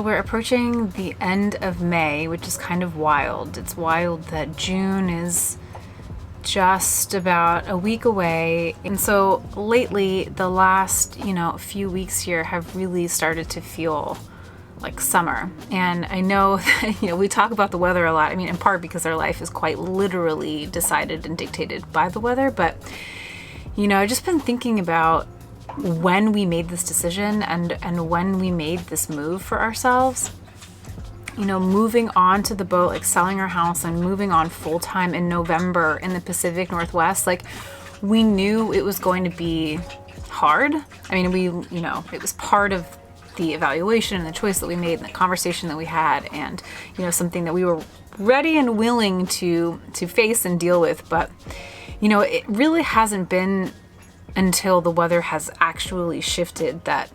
we're approaching the end of May, which is kind of wild. It's wild that June is just about a week away. And so lately, the last, few weeks here have really started to feel like summer. And I know that, we talk about the weather a lot. I mean, in part because our life is quite literally decided and dictated by the weather. But, I've just been thinking about when we made this decision and when we made this move for ourselves. Moving on to the boat, like selling our house and moving on full time in November in the Pacific Northwest, like we knew it was going to be hard. I mean, it was part of the evaluation and the choice that we made and the conversation that we had, and, something that we were ready and willing to face and deal with. But, it really hasn't been until the weather has actually shifted that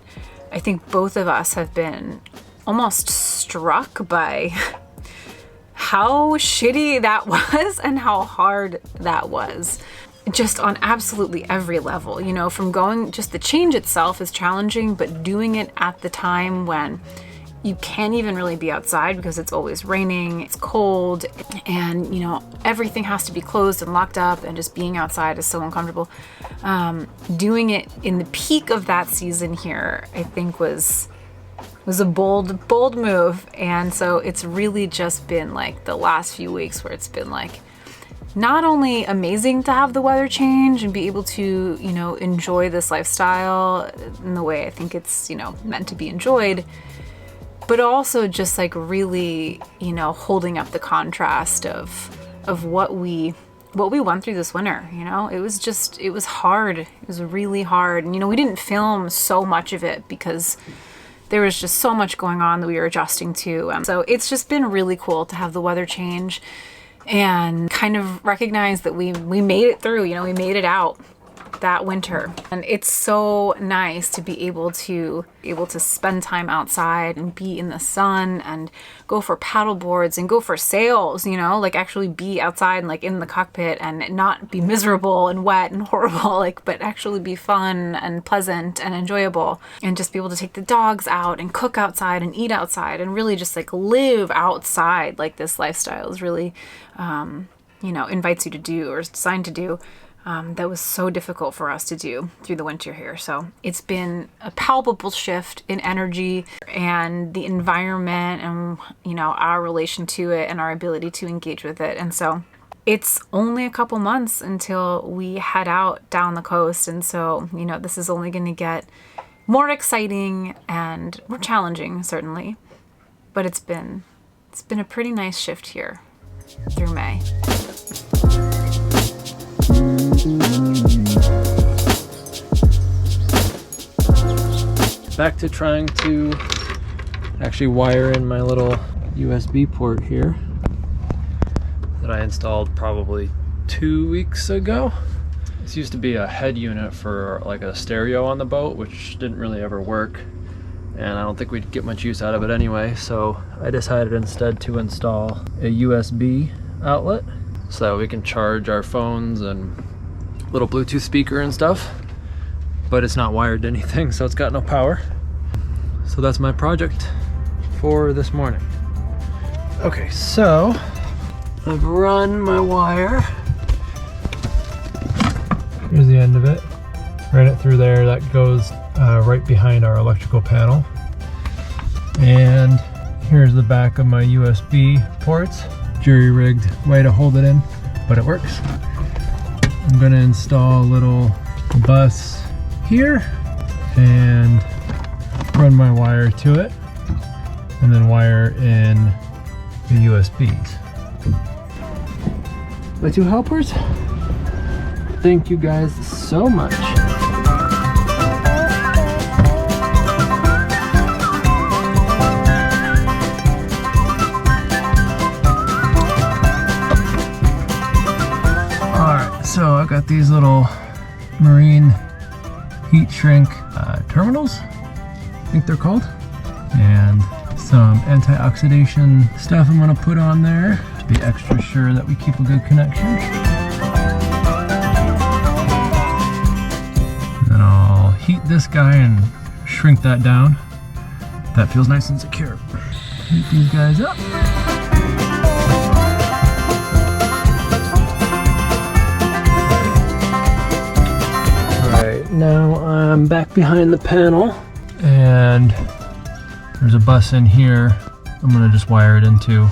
I think both of us have been almost struck by how shitty that was and how hard that was, just on absolutely every level. From just the change itself is challenging, but doing it at the time when you can't even really be outside because it's always raining, it's cold, and everything has to be closed and locked up, and just being outside is so uncomfortable. Doing it in the peak of that season here, I think was a bold move. And so it's really just been like the last few weeks where it's been like not only amazing to have the weather change and be able to, enjoy this lifestyle in the way I think it's, meant to be enjoyed, but also just like really, holding up the contrast of what we went through this winter. It was hard. It was really hard. And, we didn't film so much of it because there was just so much going on that we were adjusting to. So it's just been really cool to have the weather change and kind of recognize that we made it through, we made it out that winter. And it's so nice to be able to spend time outside and be in the sun and go for paddle boards and go for sails, like actually be outside and like in the cockpit and not be miserable and wet and horrible, but actually be fun and pleasant and enjoyable, and just be able to take the dogs out and cook outside and eat outside and really just like live outside. Like this lifestyle is really, invites you to do, or is designed to do. That was so difficult for us to do through the winter here. So it's been a palpable shift in energy and the environment and, our relation to it and our ability to engage with it. And so it's only a couple months until we head out down the coast. And so, this is only going to get more exciting and more challenging, certainly. But it's been a pretty nice shift here through May. Back to trying to actually wire in my little USB port here that I installed probably 2 weeks ago. This used to be a head unit for like a stereo on the boat, which didn't really ever work, and I don't think we'd get much use out of it anyway, so I decided instead to install a USB outlet so that we can charge our phones and little Bluetooth speaker and stuff, but it's not wired to anything, so it's got no power. So that's my project for this morning. Okay, so I've run my wire. Here's the end of it. Ran it through there. That goes right behind our electrical panel. And here's the back of my USB ports. Jury-rigged way to hold it in, but it works. I'm gonna install a little bus here and run my wire to it, and then wire in the USBs. My two helpers, thank you guys so much. So I got these little marine heat shrink terminals, I think they're called, and some anti-oxidation stuff I'm going to put on there to be extra sure that we keep a good connection. And then I'll heat this guy and shrink that down That feels nice and secure. Heat these guys up. Alright, now I'm back behind the panel and there's a bus in here I'm gonna just wire it into.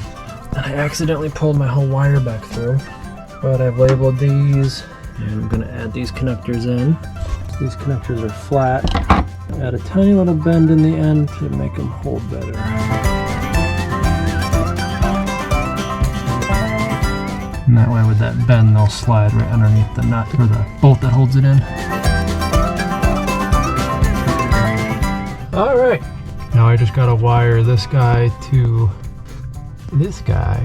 I accidentally pulled my whole wire back through, but I've labeled these and I'm gonna add these connectors in. These connectors are flat. Add a tiny little bend in the end to make them hold better. And that way with that bend they'll slide right underneath the nut or the bolt that holds it in. Alright, now I just gotta wire this guy to this guy.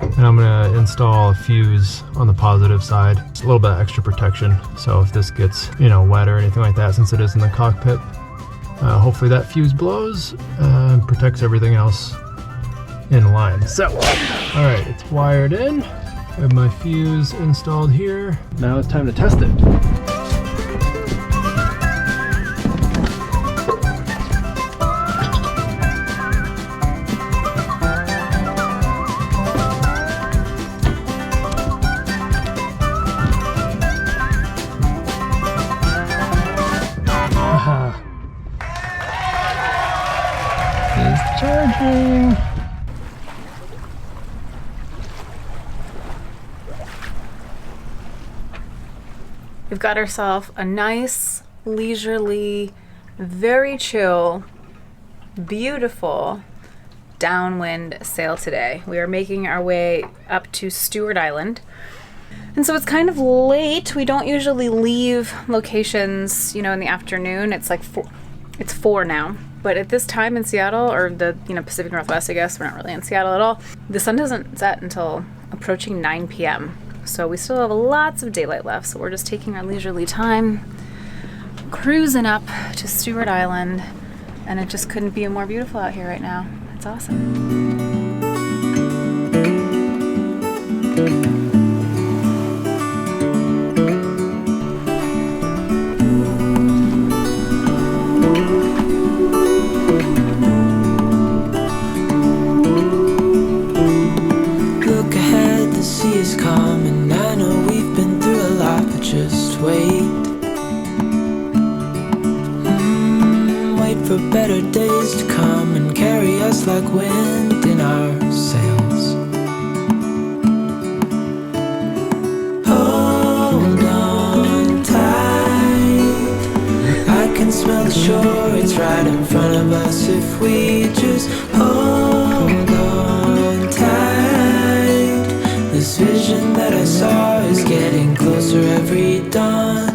And I'm gonna install a fuse on the positive side. It's a little bit of extra protection. So if this gets, wet or anything like that, since it is in the cockpit, hopefully that fuse blows and protects everything else in line. So, all right, it's wired in. I have my fuse installed here. Now it's time to test it. Charging. We've got ourselves a nice, leisurely, very chill, beautiful downwind sail today. We are making our way up to Stuart Island. And so it's kind of late. We don't usually leave locations, in the afternoon. It's like 4 now. But at this time in Seattle, or the Pacific Northwest, I guess, we're not really in Seattle at all, the sun doesn't set until approaching 9 p.m. So we still have lots of daylight left. So we're just taking our leisurely time, cruising up to Stuart Island, and it just couldn't be more beautiful out here right now. It's awesome. For better days to come and carry us like wind in our sails. Hold on tight, I can smell the shore, it's right in front of us if we just hold on tight. This vision that I saw is getting closer every dawn.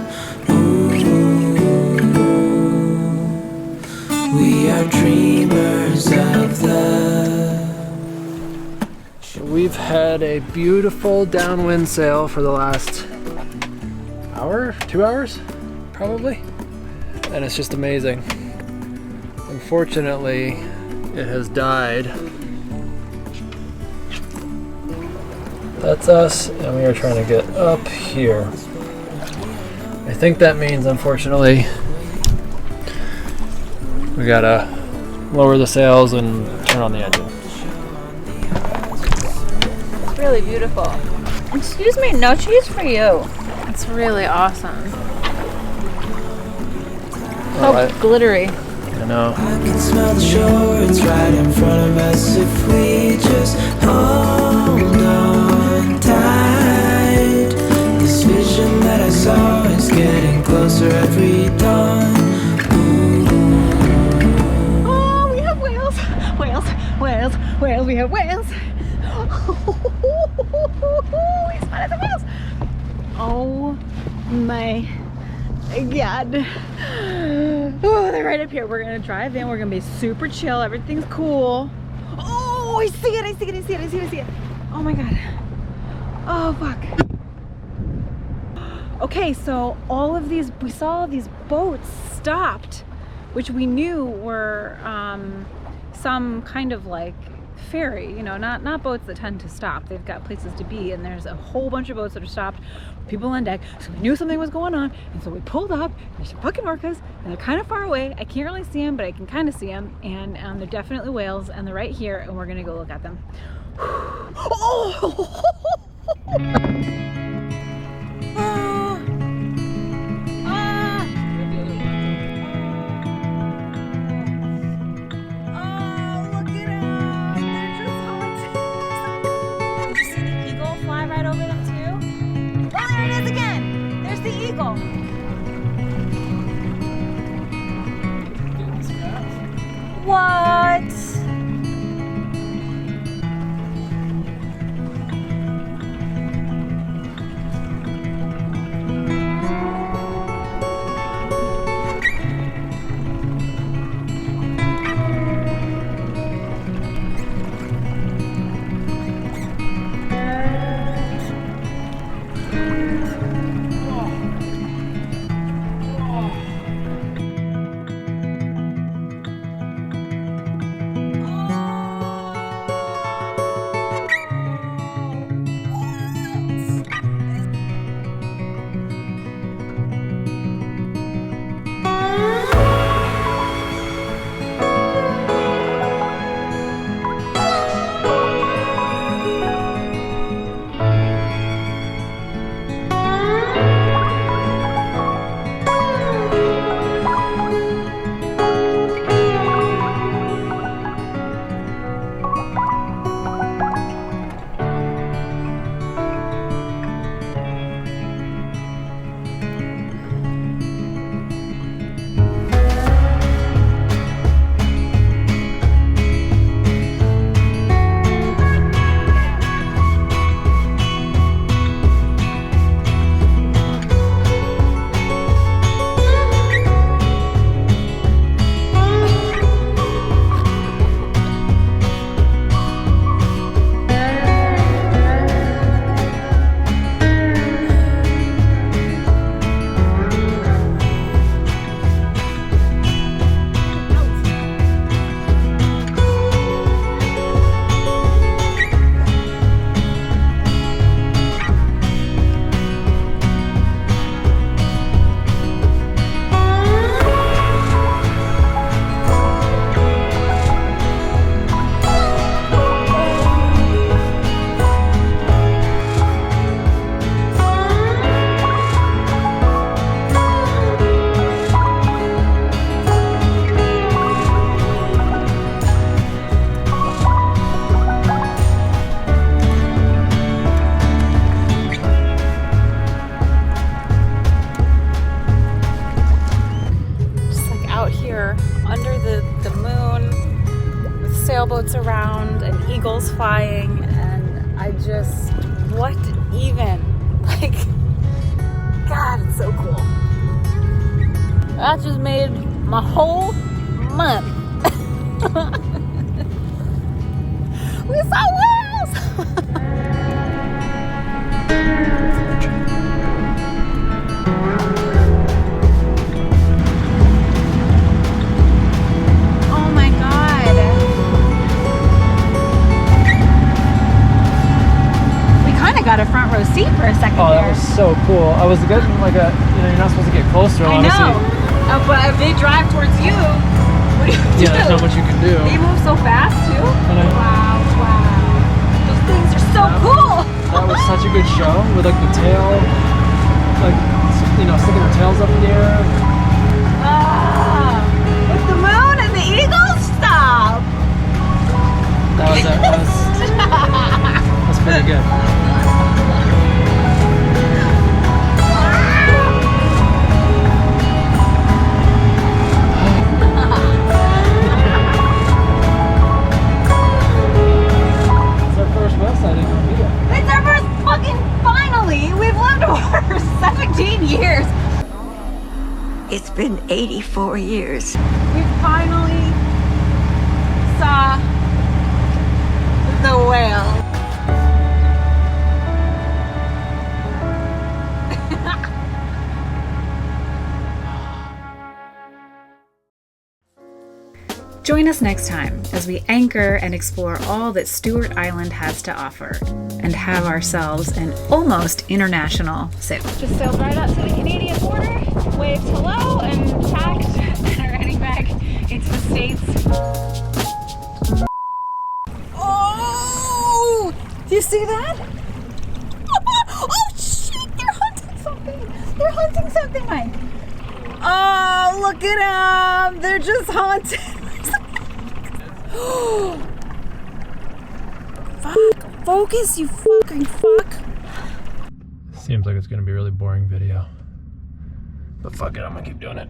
We are dreamers of the... We've had a beautiful downwind sail for the last hour, 2 hours, probably. And it's just amazing. Unfortunately, it has died. That's us, and we are trying to get up here. I think that means, unfortunately, we gotta lower the sails and turn on the engine. It's really beautiful. Excuse me, no cheese for you. It's really awesome. Oh, glittery. I know. I can smell the shore, it's right in front of us if we just hold on tight. This vision that I saw is getting closer every dawn. Whales, we have whales. We spotted the whales. Oh my God. Oh, they're right up here. We're gonna drive in. We're gonna be super chill. Everything's cool. Oh, I see it. Oh my God. Oh, fuck. Okay, so we saw all these boats stopped, which we knew were some kind of like ferry, you know, not boats that tend to stop. They've got places to be, and there's a whole bunch of boats that are stopped, people on deck. So we knew something was going on, and so we pulled up. There's some fucking orcas, and they're kind of far away. I can't really see them, but I can kind of see them, and they're definitely whales, and they're right here, and we're gonna go look at them. Oh! What? Sailboats around and eagles flying, and I just, what even? Like, God, it's so cool. That just made my whole month. We saw whales! Got a front row seat for a second. Oh, that was so cool. I was getting like a, you know, you're not supposed to get closer, I honestly. know. But if they drive towards you, what do you do? Yeah, there's not much you can do. They move so fast too. Wow. Those things are so cool. That was such a good show with like the tail, like, you know, sticking their tails up in the air. With the moon and the eagles, stop. That's pretty good. It's our first fucking, finally! We've lived over 17 years! It's been 84 years. We finally saw the whale. Join us next time as we anchor and explore all that Stuart Island has to offer and have ourselves an almost international sail. Just sailed right up to the Canadian border, waved hello, and tacked, and are heading back into the States. Oh! Do you see that? Oh shit! They're hunting something! They're hunting something, Mike! Oh, look at them! They're just haunted! Fuck! Focus, you fucking fuck! Seems like it's gonna be a really boring video. But fuck it, I'm gonna keep doing it.